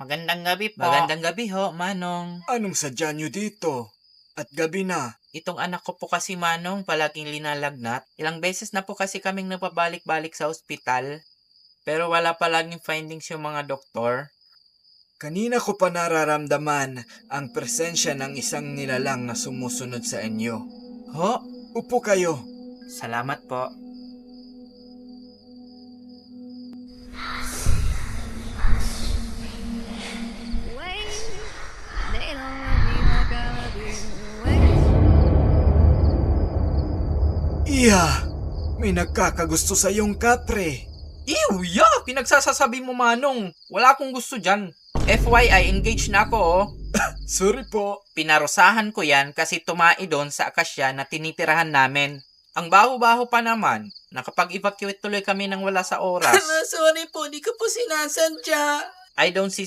Magandang gabi po. Magandang gabi ho, Manong. Anong sadya nyo dito? At gabi na. Itong anak ko po kasi, Manong, palaging linalagnat. Ilang beses na po kasi kaming napabalik-balik sa ospital. Pero wala palaging findings yung mga doktor. Kanina ko pa nararamdaman ang presensya ng isang nilalang na sumusunod sa inyo. Ho, Upo kayo. salamat po. They don't love me like I love you. Iya! May nagkakagusto sa iyong kapre. Ew, yeah! Pinagsasasabi mo, Manong. Wala akong gusto dyan. FYI, engaged na ako, oh. Sorry po. Pinarusahan ko yan kasi tumai doon sa akasya na tinitirahan namin. Ang baho-baho pa naman. Nakapag-evacuate tuloy kami nang wala sa oras. Sorry po, di ko po sinasadya. I don't see